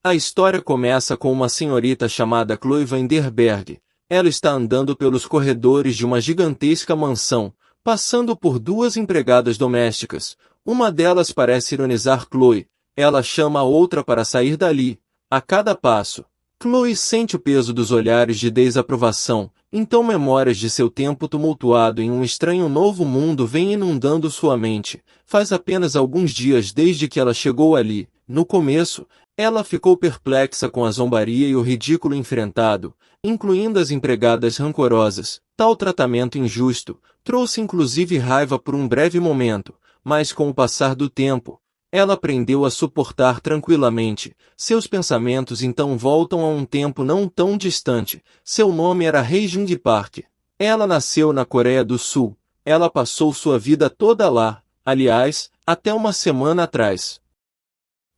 A história começa com uma senhorita chamada Chloe Vanderberg. Ela está andando pelos corredores de uma gigantesca mansão, passando por duas empregadas domésticas. Uma delas parece ironizar Chloe. Ela chama a outra para sair dali. A cada passo, Chloe sente o peso dos olhares de desaprovação. Então memórias de seu tempo tumultuado em um estranho novo mundo vêm inundando sua mente. Faz apenas alguns dias desde que ela chegou ali. No começo, ela ficou perplexa com a zombaria e o ridículo enfrentado, incluindo as empregadas rancorosas. Tal tratamento injusto trouxe inclusive raiva por um breve momento, mas com o passar do tempo, ela aprendeu a suportar tranquilamente. Seus pensamentos então voltam a um tempo não tão distante. Seu nome era Hae-jung Park. Ela nasceu na Coreia do Sul. Ela passou sua vida toda lá, aliás, até uma semana atrás.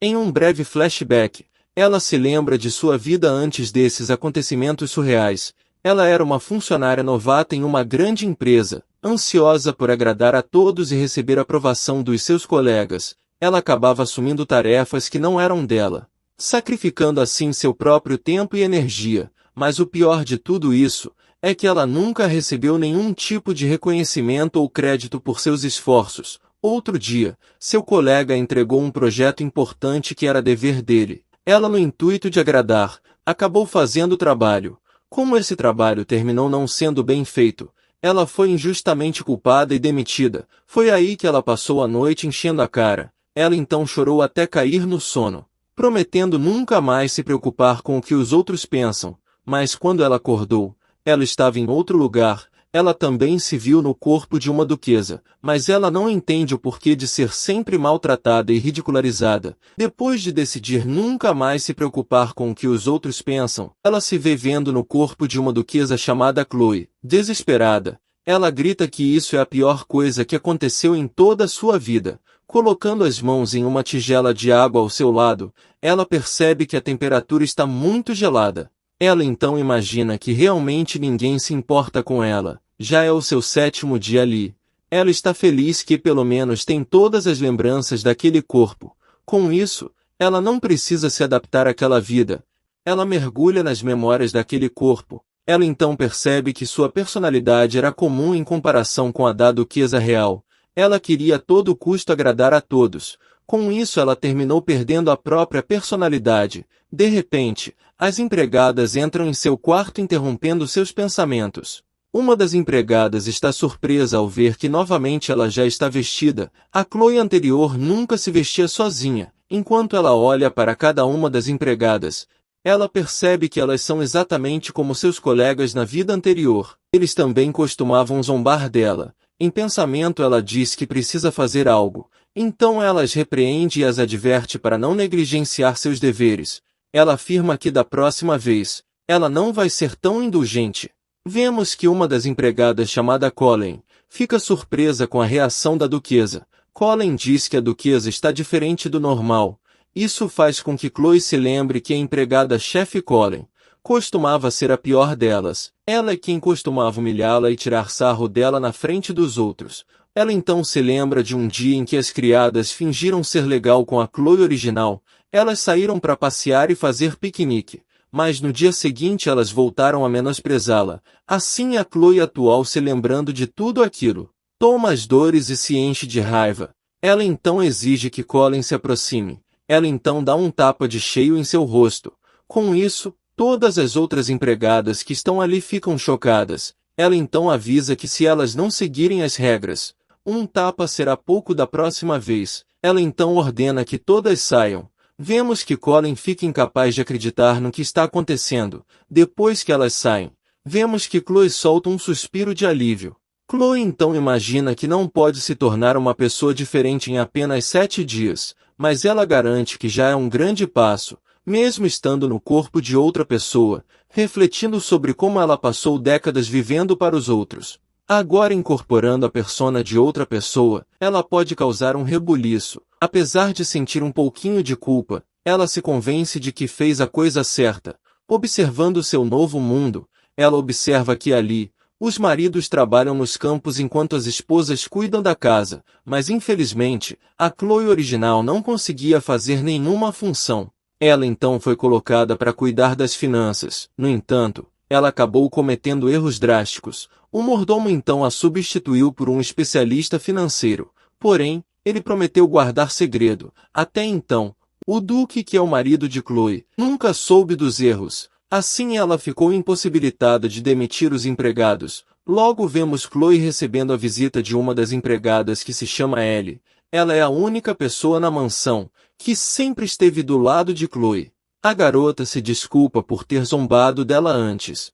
Em um breve flashback, ela se lembra de sua vida antes desses acontecimentos surreais. Ela era uma funcionária novata em uma grande empresa, ansiosa por agradar a todos e receber a aprovação dos seus colegas. Ela acabava assumindo tarefas que não eram dela, sacrificando assim seu próprio tempo e energia. Mas o pior de tudo isso é que ela nunca recebeu nenhum tipo de reconhecimento ou crédito por seus esforços. Outro dia, seu colega entregou um projeto importante que era dever dele. Ela, no intuito de agradar, acabou fazendo o trabalho. Como esse trabalho terminou não sendo bem feito, ela foi injustamente culpada e demitida. Foi aí que ela passou a noite enchendo a cara. Ela então chorou até cair no sono, prometendo nunca mais se preocupar com o que os outros pensam. Mas quando ela acordou, ela estava em outro lugar. Ela também se viu no corpo de uma duquesa, mas ela não entende o porquê de ser sempre maltratada e ridicularizada. Depois de decidir nunca mais se preocupar com o que os outros pensam, ela se vê vendo no corpo de uma duquesa chamada Chloe. Desesperada, ela grita que isso é a pior coisa que aconteceu em toda a sua vida. Colocando as mãos em uma tigela de água ao seu lado, ela percebe que a temperatura está muito gelada. Ela então imagina que realmente ninguém se importa com ela. Já é o seu 7º dia ali. Ela está feliz que pelo menos tem todas as lembranças daquele corpo. Com isso, ela não precisa se adaptar àquela vida. Ela mergulha nas memórias daquele corpo. Ela então percebe que sua personalidade era comum em comparação com a da duquesa real. Ela queria a todo custo agradar a todos. Com isso ela terminou perdendo a própria personalidade. De repente, as empregadas entram em seu quarto interrompendo seus pensamentos. Uma das empregadas está surpresa ao ver que novamente ela já está vestida. A Chloe anterior nunca se vestia sozinha. Enquanto ela olha para cada uma das empregadas, ela percebe que elas são exatamente como seus colegas na vida anterior. Eles também costumavam zombar dela. Em pensamento ela diz que precisa fazer algo. Então ela as repreende e as adverte para não negligenciar seus deveres. Ela afirma que da próxima vez, ela não vai ser tão indulgente. Vemos que uma das empregadas chamada Colleen fica surpresa com a reação da duquesa. Colleen diz que a duquesa está diferente do normal. Isso faz com que Chloe se lembre que a empregada-chefe Colleen costumava ser a pior delas. Ela é quem costumava humilhá-la e tirar sarro dela na frente dos outros. Ela então se lembra de um dia em que as criadas fingiram ser legal com a Chloe original. Elas saíram para passear e fazer piquenique, mas no dia seguinte elas voltaram a menosprezá-la. Assim a Chloe atual, se lembrando de tudo aquilo, toma as dores e se enche de raiva. Ela então exige que Colleen se aproxime. Ela então dá um tapa de cheio em seu rosto. Com isso, todas as outras empregadas que estão ali ficam chocadas. Ela então avisa que se elas não seguirem as regras, um tapa será pouco da próxima vez. Ela então ordena que todas saiam. Vemos que Colleen fica incapaz de acreditar no que está acontecendo. Depois que elas saem, vemos que Chloe solta um suspiro de alívio. Chloe então imagina que não pode se tornar uma pessoa diferente em apenas 7 dias, mas ela garante que já é um grande passo, mesmo estando no corpo de outra pessoa, refletindo sobre como ela passou décadas vivendo para os outros. Agora, incorporando a persona de outra pessoa, ela pode causar um rebuliço. Apesar de sentir um pouquinho de culpa, ela se convence de que fez a coisa certa. Observando seu novo mundo, ela observa que ali, os maridos trabalham nos campos enquanto as esposas cuidam da casa, mas infelizmente, a Chloe original não conseguia fazer nenhuma função. Ela então foi colocada para cuidar das finanças. No entanto, ela acabou cometendo erros drásticos. O mordomo então a substituiu por um especialista financeiro. Porém, ele prometeu guardar segredo. Até então, o Duque, que é o marido de Chloe, nunca soube dos erros. Assim ela ficou impossibilitada de demitir os empregados. Logo vemos Chloe recebendo a visita de uma das empregadas que se chama Ellie. Ela é a única pessoa na mansão que sempre esteve do lado de Chloe. A garota se desculpa por ter zombado dela antes.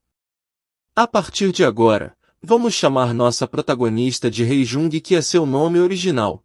A partir de agora, vamos chamar nossa protagonista de Hei Jung, que é seu nome original.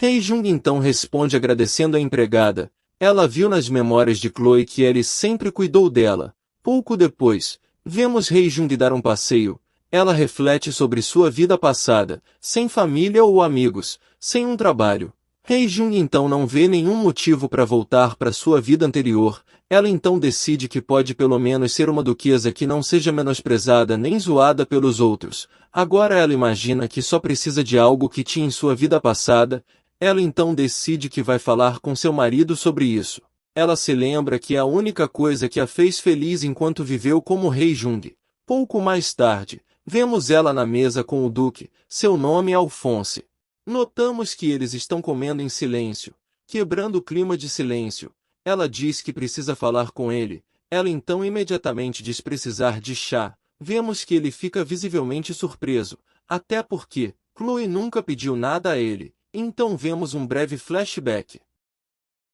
Hei Jung então responde agradecendo a empregada. Ela viu nas memórias de Chloe que ele sempre cuidou dela. Pouco depois, vemos Hei Jung dar um passeio. Ela reflete sobre sua vida passada, sem família ou amigos, sem um trabalho. Hei Jung então não vê nenhum motivo para voltar para sua vida anterior. Ela então decide que pode pelo menos ser uma duquesa que não seja menosprezada nem zoada pelos outros. Agora ela imagina que só precisa de algo que tinha em sua vida passada. Ela então decide que vai falar com seu marido sobre isso. Ela se lembra que é a única coisa que a fez feliz enquanto viveu como Hei Jung. Pouco mais tarde, vemos ela na mesa com o Duque. Seu nome é Alphonse. Notamos que eles estão comendo em silêncio, quebrando o clima de silêncio. Ela diz que precisa falar com ele. Ela então imediatamente diz precisar de chá. Vemos que ele fica visivelmente surpreso, até porque Chloe nunca pediu nada a ele. Então vemos um breve flashback.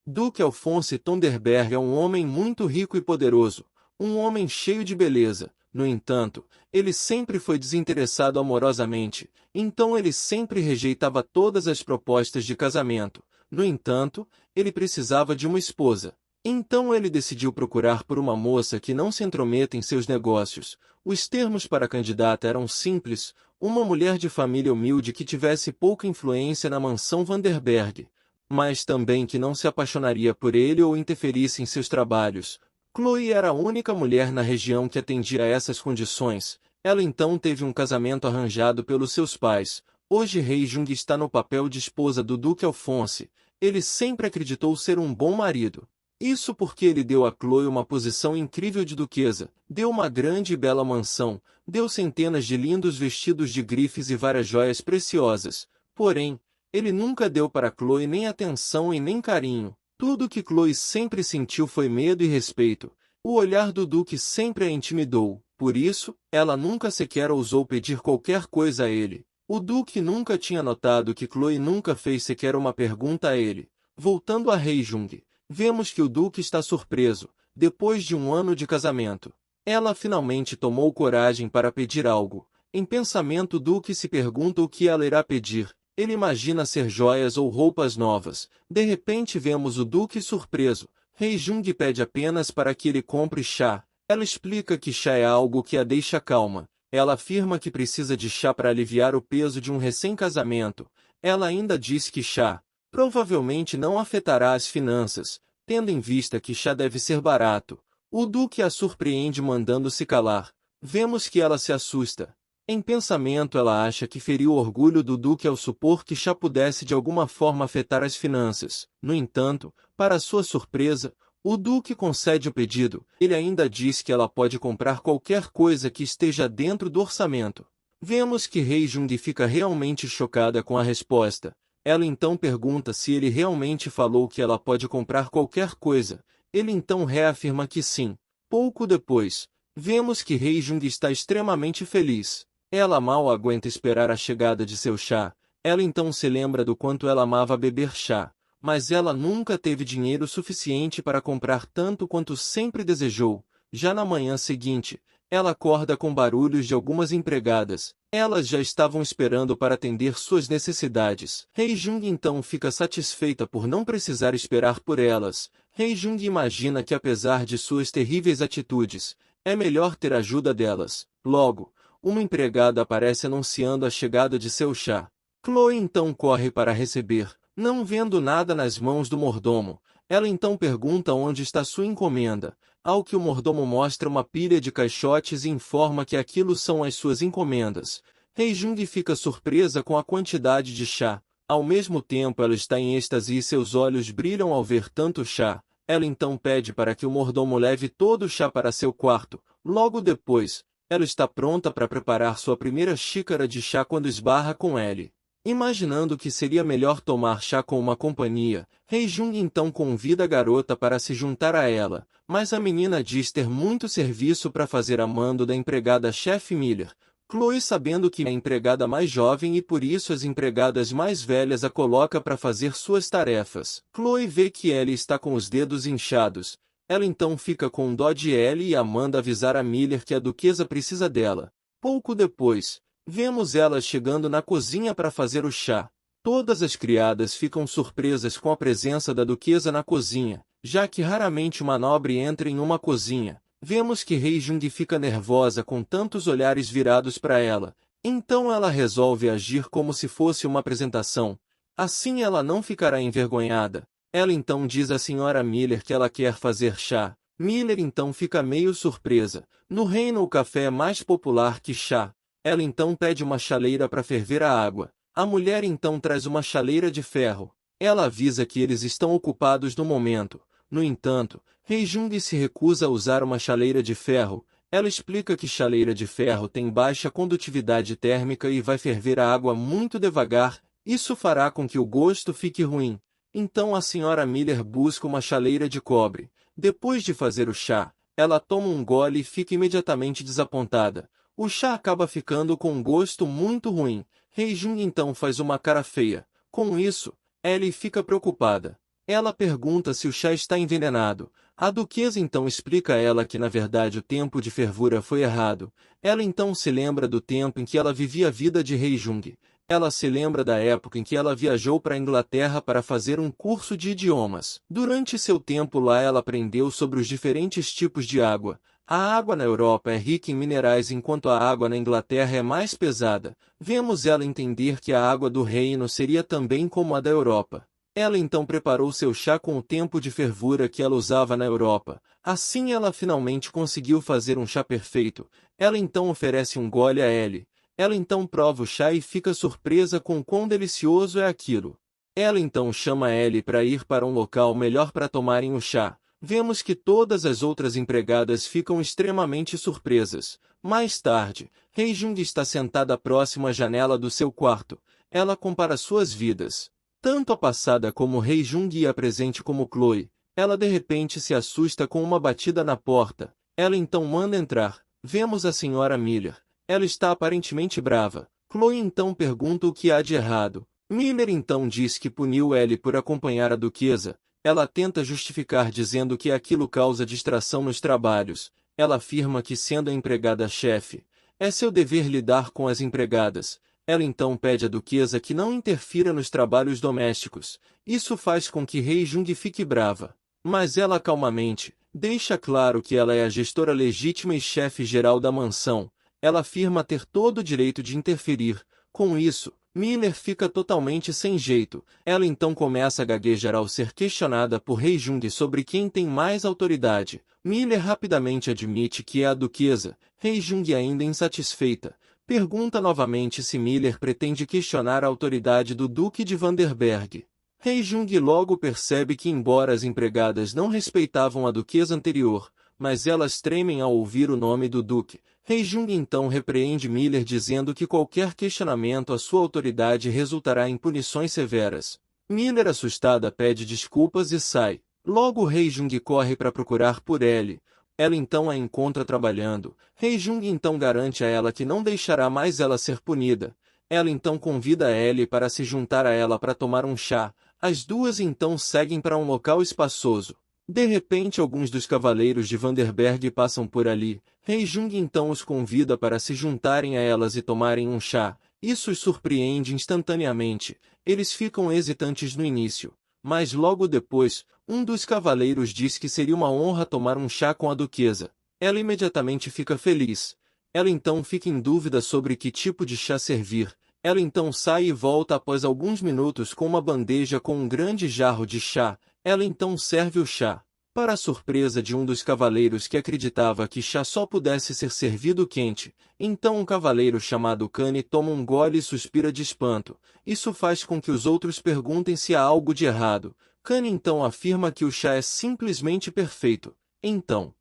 Duque Alphonse Thunderberg é um homem muito rico e poderoso, um homem cheio de beleza. No entanto, ele sempre foi desinteressado amorosamente, então ele sempre rejeitava todas as propostas de casamento. No entanto, ele precisava de uma esposa. Então ele decidiu procurar por uma moça que não se intrometa em seus negócios. Os termos para a candidata eram simples: uma mulher de família humilde que tivesse pouca influência na mansão Vanderberg, mas também que não se apaixonaria por ele ou interferisse em seus trabalhos. Chloe era a única mulher na região que atendia a essas condições. Ela então teve um casamento arranjado pelos seus pais. Hoje Hei Jung está no papel de esposa do Duque Alphonse. Ele sempre acreditou ser um bom marido. Isso porque ele deu a Chloe uma posição incrível de duquesa, deu uma grande e bela mansão, deu centenas de lindos vestidos de grifes e várias joias preciosas. Porém, ele nunca deu para Chloe nem atenção e nem carinho. Tudo que Chloe sempre sentiu foi medo e respeito. O olhar do Duque sempre a intimidou. Por isso, ela nunca sequer ousou pedir qualquer coisa a ele. O Duque nunca tinha notado que Chloe nunca fez sequer uma pergunta a ele. Voltando a Hei Jung, vemos que o Duque está surpreso. Depois de um ano de casamento, ela finalmente tomou coragem para pedir algo. Em pensamento, o Duque se pergunta o que ela irá pedir. Ele imagina ser joias ou roupas novas. De repente vemos o Duque surpreso. Hei Jung pede apenas para que ele compre chá. Ela explica que chá é algo que a deixa calma. Ela afirma que precisa de chá para aliviar o peso de um recém-casamento. Ela ainda diz que chá provavelmente não afetará as finanças, tendo em vista que chá deve ser barato. O Duque a surpreende mandando-se calar. Vemos que ela se assusta. Em pensamento ela acha que feriu o orgulho do Duque ao supor que chá pudesse de alguma forma afetar as finanças. No entanto, para sua surpresa, o Duque concede o pedido. Ele ainda diz que ela pode comprar qualquer coisa que esteja dentro do orçamento. Vemos que Hei Jung fica realmente chocada com a resposta. Ela então pergunta se ele realmente falou que ela pode comprar qualquer coisa. Ele então reafirma que sim. Pouco depois, vemos que Hei Jung está extremamente feliz. Ela mal aguenta esperar a chegada de seu chá. Ela então se lembra do quanto ela amava beber chá, mas ela nunca teve dinheiro suficiente para comprar tanto quanto sempre desejou. Já na manhã seguinte, ela acorda com barulhos de algumas empregadas. Elas já estavam esperando para atender suas necessidades. Hei Jung então fica satisfeita por não precisar esperar por elas. Hei Jung imagina que apesar de suas terríveis atitudes, é melhor ter ajuda delas. Logo, uma empregada aparece anunciando a chegada de seu chá. Chloe então corre para receber. Não vendo nada nas mãos do mordomo, ela então pergunta onde está sua encomenda, ao que o mordomo mostra uma pilha de caixotes e informa que aquilo são as suas encomendas. Hei Jung fica surpresa com a quantidade de chá. Ao mesmo tempo ela está em êxtase e seus olhos brilham ao ver tanto chá. Ela então pede para que o mordomo leve todo o chá para seu quarto. Logo depois, ela está pronta para preparar sua primeira xícara de chá quando esbarra com Ellie. Imaginando que seria melhor tomar chá com uma companhia, Hye-jung então convida a garota para se juntar a ela, mas a menina diz ter muito serviço para fazer a mando da empregada chefe Miller. Chloe, sabendo que é a empregada mais jovem e por isso as empregadas mais velhas a coloca para fazer suas tarefas. Chloe vê que Ellie está com os dedos inchados. Ela então fica com dó de Ellie e a manda avisar a Miller que a duquesa precisa dela. Pouco depois, vemos elas chegando na cozinha para fazer o chá. Todas as criadas ficam surpresas com a presença da duquesa na cozinha, já que raramente uma nobre entra em uma cozinha. Vemos que Hye-jung fica nervosa com tantos olhares virados para ela, então ela resolve agir como se fosse uma apresentação. Assim ela não ficará envergonhada. Ela então diz à senhora Miller que ela quer fazer chá. Miller então fica meio surpresa. No reino o café é mais popular que chá. Ela então pede uma chaleira para ferver a água. A mulher então traz uma chaleira de ferro. Ela avisa que eles estão ocupados no momento. No entanto, Hye-jung se recusa a usar uma chaleira de ferro. Ela explica que chaleira de ferro tem baixa condutividade térmica e vai ferver a água muito devagar. Isso fará com que o gosto fique ruim. Então a senhora Miller busca uma chaleira de cobre. Depois de fazer o chá, ela toma um gole e fica imediatamente desapontada. O chá acaba ficando com um gosto muito ruim. Hye-jung então faz uma cara feia. Com isso, Ellie fica preocupada. Ela pergunta se o chá está envenenado. A duquesa então explica a ela que na verdade o tempo de fervura foi errado. Ela então se lembra do tempo em que ela vivia a vida de Hye-jung. Ela se lembra da época em que ela viajou para a Inglaterra para fazer um curso de idiomas. Durante seu tempo lá ela aprendeu sobre os diferentes tipos de água. A água na Europa é rica em minerais enquanto a água na Inglaterra é mais pesada. Vemos ela entender que a água do reino seria também como a da Europa. Ela então preparou seu chá com o tempo de fervura que ela usava na Europa. Assim ela finalmente conseguiu fazer um chá perfeito. Ela então oferece um gole a Ellie. Ela então prova o chá e fica surpresa com quão delicioso é aquilo. Ela então chama Ellie para ir para um local melhor para tomarem o chá. Vemos que todas as outras empregadas ficam extremamente surpresas. Mais tarde, Hye-jung está sentada próxima à janela do seu quarto. Ela compara suas vidas. Tanto a passada como Hye-jung e a presente como Chloe. Ela de repente se assusta com uma batida na porta. Ela então manda entrar. Vemos a senhora Miller. Ela está aparentemente brava. Chloe então pergunta o que há de errado. Miller então diz que puniu Ellie por acompanhar a duquesa. Ela tenta justificar dizendo que aquilo causa distração nos trabalhos. Ela afirma que sendo a empregada-chefe, é seu dever lidar com as empregadas. Ela então pede à duquesa que não interfira nos trabalhos domésticos. Isso faz com que Hye-jung fique brava. Mas ela calmamente deixa claro que ela é a gestora legítima e chefe geral da mansão. Ela afirma ter todo o direito de interferir. Com isso, Miller fica totalmente sem jeito. Ela então começa a gaguejar ao ser questionada por Hye-jung sobre quem tem mais autoridade. Miller rapidamente admite que é a duquesa. Hye-jung, ainda insatisfeita, pergunta novamente se Miller pretende questionar a autoridade do Duque de Vanderberg. Hye-jung logo percebe que embora as empregadas não respeitavam a duquesa anterior, mas elas tremem ao ouvir o nome do Duque. Hye-jung então repreende Miller dizendo que qualquer questionamento à sua autoridade resultará em punições severas. Miller, assustada, pede desculpas e sai. Logo Hye-jung corre para procurar por Ellie. Ela então a encontra trabalhando. Hye-jung então garante a ela que não deixará mais ela ser punida. Ela então convida Ellie para se juntar a ela para tomar um chá. As duas então seguem para um local espaçoso. De repente alguns dos cavaleiros de Vanderberg passam por ali. Hye-jung então os convida para se juntarem a elas e tomarem um chá. Isso os surpreende instantaneamente. Eles ficam hesitantes no início, mas logo depois, um dos cavaleiros diz que seria uma honra tomar um chá com a duquesa. Ela imediatamente fica feliz. Ela então fica em dúvida sobre que tipo de chá servir. Ela então sai e volta após alguns minutos com uma bandeja com um grande jarro de chá. Ela então serve o chá. Para a surpresa de um dos cavaleiros que acreditava que chá só pudesse ser servido quente, então um cavaleiro chamado Kane toma um gole e suspira de espanto. Isso faz com que os outros perguntem se há algo de errado. Kan então afirma que o chá é simplesmente perfeito. Então,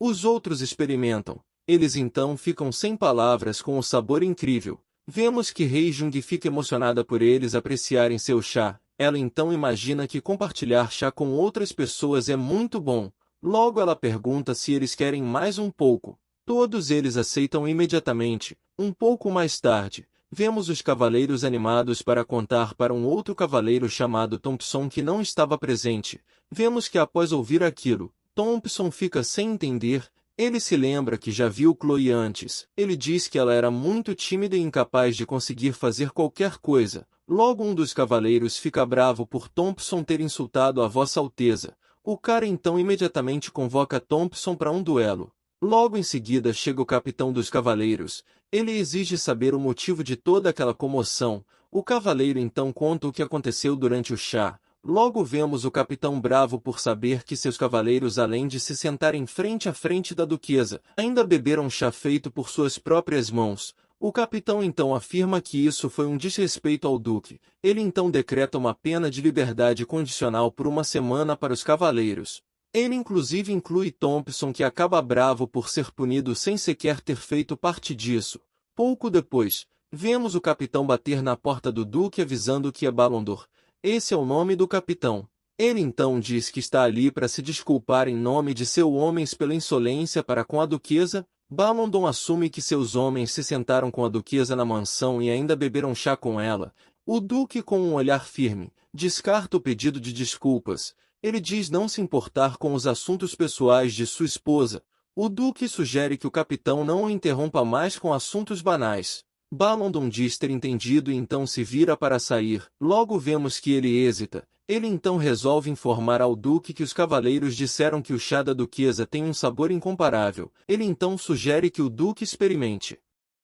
os outros experimentam. Eles então ficam sem palavras com o sabor incrível. Vemos que Rei Jung fica emocionada por eles apreciarem seu chá. Ela então imagina que compartilhar chá com outras pessoas é muito bom. Logo ela pergunta se eles querem mais um pouco. Todos eles aceitam imediatamente. Um pouco mais tarde, vemos os cavaleiros animados para contar para um outro cavaleiro chamado Thompson que não estava presente. Vemos que após ouvir aquilo, Thompson fica sem entender. Ele se lembra que já viu Chloe antes. Ele diz que ela era muito tímida e incapaz de conseguir fazer qualquer coisa. Logo um dos cavaleiros fica bravo por Thompson ter insultado a Vossa Alteza. O cara então imediatamente convoca Thompson para um duelo. Logo em seguida chega o capitão dos cavaleiros. Ele exige saber o motivo de toda aquela comoção. O cavaleiro então conta o que aconteceu durante o chá. Logo vemos o capitão bravo por saber que seus cavaleiros, além de se sentarem frente a frente da duquesa, ainda beberam chá feito por suas próprias mãos. O capitão então afirma que isso foi um desrespeito ao duque. Ele então decreta uma pena de liberdade condicional por uma semana para os cavaleiros. Ele inclusive inclui Thompson, que acaba bravo por ser punido sem sequer ter feito parte disso. Pouco depois, vemos o capitão bater na porta do duque avisando que é Balondor. Esse é o nome do capitão. Ele então diz que está ali para se desculpar em nome de seus homens pela insolência para com a duquesa. Balondon assume que seus homens se sentaram com a duquesa na mansão e ainda beberam chá com ela. O duque, com um olhar firme, descarta o pedido de desculpas. Ele diz não se importar com os assuntos pessoais de sua esposa. O duque sugere que o capitão não o interrompa mais com assuntos banais. Balondon diz ter entendido e então se vira para sair. Logo vemos que ele hesita. Ele então resolve informar ao duque que os cavaleiros disseram que o chá da duquesa tem um sabor incomparável. Ele então sugere que o duque experimente.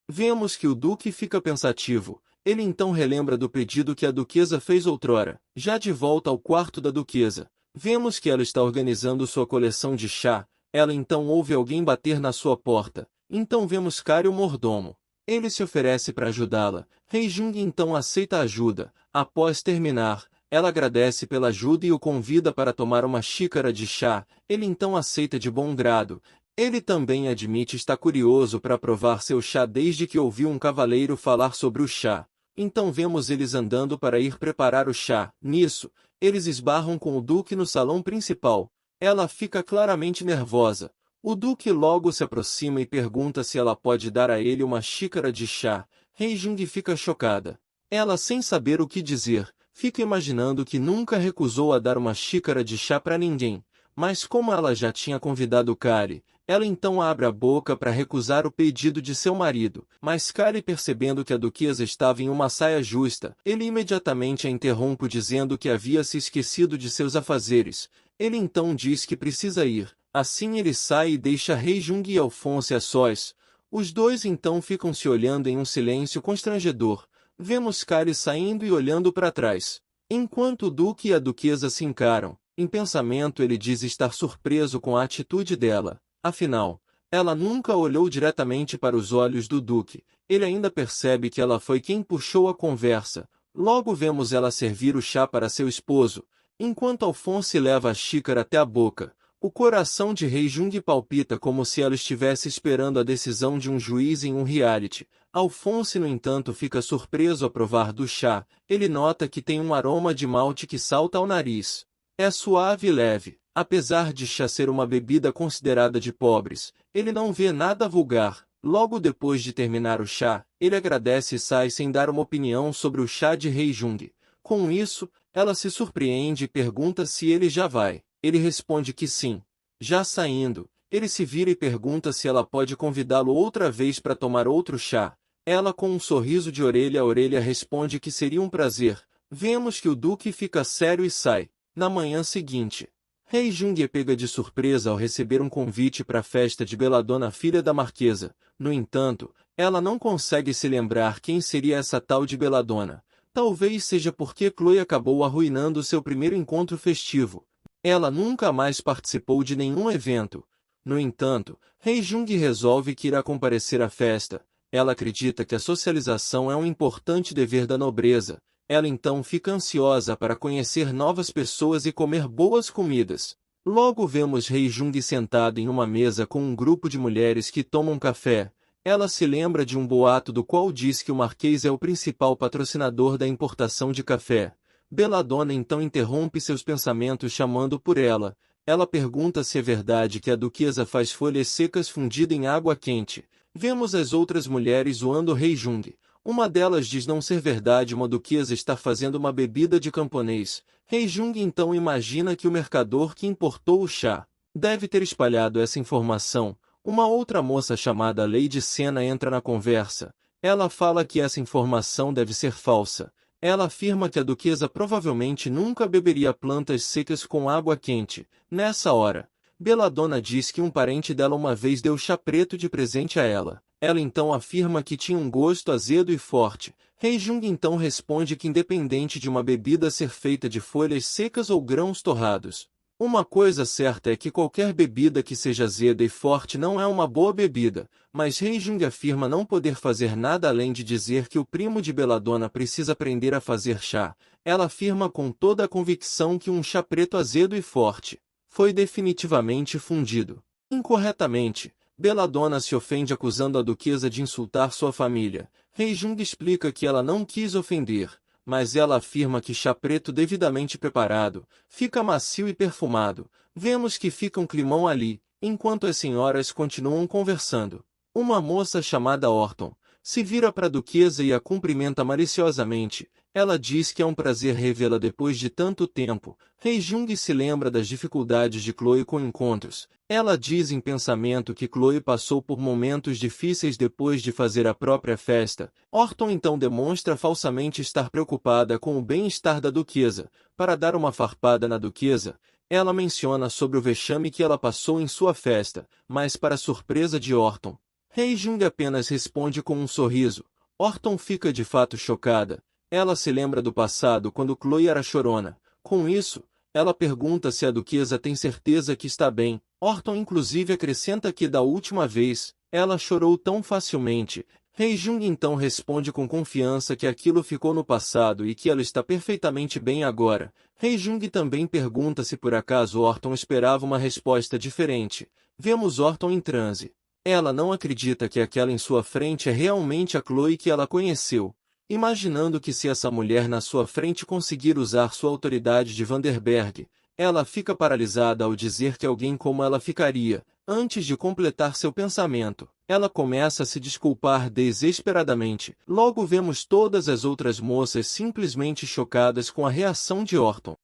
Vemos que o duque fica pensativo. Ele então relembra do pedido que a duquesa fez outrora. Já de volta ao quarto da duquesa, vemos que ela está organizando sua coleção de chá. Ela então ouve alguém bater na sua porta. Então vemos Kari, o mordomo. Ele se oferece para ajudá-la. Rei Jung então aceita a ajuda. Após terminar, ela agradece pela ajuda e o convida para tomar uma xícara de chá. Ele então aceita de bom grado. Ele também admite estar curioso para provar seu chá desde que ouviu um cavaleiro falar sobre o chá. Então vemos eles andando para ir preparar o chá. Nisso, eles esbarram com o duque no salão principal. Ela fica claramente nervosa. O duque logo se aproxima e pergunta se ela pode dar a ele uma xícara de chá. Rei Jung fica chocada. Ela, sem saber o que dizer, fica imaginando que nunca recusou a dar uma xícara de chá para ninguém. Mas como ela já tinha convidado Kari, ela então abre a boca para recusar o pedido de seu marido. Mas Kari, percebendo que a duquesa estava em uma saia justa, ele imediatamente a interrompe dizendo que havia se esquecido de seus afazeres. Ele então diz que precisa ir. Assim ele sai e deixa Rei Jung e Alphonse a sós. Os dois então ficam se olhando em um silêncio constrangedor. Vemos Kari saindo e olhando para trás. Enquanto o duque e a duquesa se encaram, em pensamento ele diz estar surpreso com a atitude dela. Afinal, ela nunca olhou diretamente para os olhos do duque. Ele ainda percebe que ela foi quem puxou a conversa. Logo vemos ela servir o chá para seu esposo, enquanto Alphonse leva a xícara até a boca. O coração de Rei Jung palpita como se ela estivesse esperando a decisão de um juiz em um reality. Alphonse, no entanto, fica surpreso ao provar do chá. Ele nota que tem um aroma de malte que salta ao nariz. É suave e leve. Apesar de chá ser uma bebida considerada de pobres, ele não vê nada vulgar. Logo depois de terminar o chá, ele agradece e sai sem dar uma opinião sobre o chá de Rei Jung. Com isso, ela se surpreende e pergunta se ele já vai. Ele responde que sim. Já saindo, ele se vira e pergunta se ela pode convidá-lo outra vez para tomar outro chá. Ela, com um sorriso de orelha a orelha, responde que seria um prazer. Vemos que o duque fica sério e sai. Na manhã seguinte, Rei Jung é pega de surpresa ao receber um convite para a festa de Belladonna, filha da marquesa. No entanto, ela não consegue se lembrar quem seria essa tal de Belladonna. Talvez seja porque Chloe acabou arruinando seu primeiro encontro festivo. Ela nunca mais participou de nenhum evento. No entanto, Rei Jung resolve que irá comparecer à festa. Ela acredita que a socialização é um importante dever da nobreza. Ela então fica ansiosa para conhecer novas pessoas e comer boas comidas. Logo vemos Rei Jung sentado em uma mesa com um grupo de mulheres que tomam café. Ela se lembra de um boato do qual diz que o Marquês é o principal patrocinador da importação de café. Belladonna então interrompe seus pensamentos chamando por ela. Ela pergunta se é verdade que a duquesa faz folhas secas fundidas em água quente. Vemos as outras mulheres zoando Rei Jung. Uma delas diz não ser verdade, uma duquesa está fazendo uma bebida de camponês. Rei Jung então imagina que o mercador que importou o chá deve ter espalhado essa informação. Uma outra moça chamada Lady Senna entra na conversa. Ela fala que essa informação deve ser falsa. Ela afirma que a duquesa provavelmente nunca beberia plantas secas com água quente. Nessa hora, Belladonna diz que um parente dela uma vez deu chá preto de presente a ela. Ela então afirma que tinha um gosto azedo e forte. Rei Jung então responde que independente de uma bebida ser feita de folhas secas ou grãos torrados, uma coisa certa é que qualquer bebida que seja azeda e forte não é uma boa bebida, mas Rei Jung afirma não poder fazer nada além de dizer que o primo de Belladonna precisa aprender a fazer chá. Ela afirma com toda a convicção que um chá preto azedo e forte foi definitivamente fundido incorretamente. Belladonna se ofende acusando a duquesa de insultar sua família. Rei Jung explica que ela não quis ofender, mas ela afirma que chá preto devidamente preparado fica macio e perfumado. Vemos que fica um climão ali, enquanto as senhoras continuam conversando. Uma moça chamada Orton se vira para a duquesa e a cumprimenta maliciosamente. Ela diz que é um prazer revê-la depois de tanto tempo. Rei Jung se lembra das dificuldades de Chloe com encontros. Ela diz em pensamento que Chloe passou por momentos difíceis depois de fazer a própria festa. Orton então demonstra falsamente estar preocupada com o bem-estar da duquesa. Para dar uma farpada na duquesa, ela menciona sobre o vexame que ela passou em sua festa, mas para surpresa de Orton, Rei Jung apenas responde com um sorriso. Orton fica de fato chocada. Ela se lembra do passado quando Chloe era chorona. Com isso, ela pergunta se a duquesa tem certeza que está bem. Orton inclusive acrescenta que da última vez, ela chorou tão facilmente. Rei Jung então responde com confiança que aquilo ficou no passado e que ela está perfeitamente bem agora. Rei Jung também pergunta se por acaso Orton esperava uma resposta diferente. Vemos Orton em transe. Ela não acredita que aquela em sua frente é realmente a Chloe que ela conheceu, imaginando que se essa mulher na sua frente conseguir usar sua autoridade de Vanderberg, ela fica paralisada ao dizer que alguém como ela ficaria. Antes de completar seu pensamento, ela começa a se desculpar desesperadamente. Logo vemos todas as outras moças simplesmente chocadas com a reação de Orton.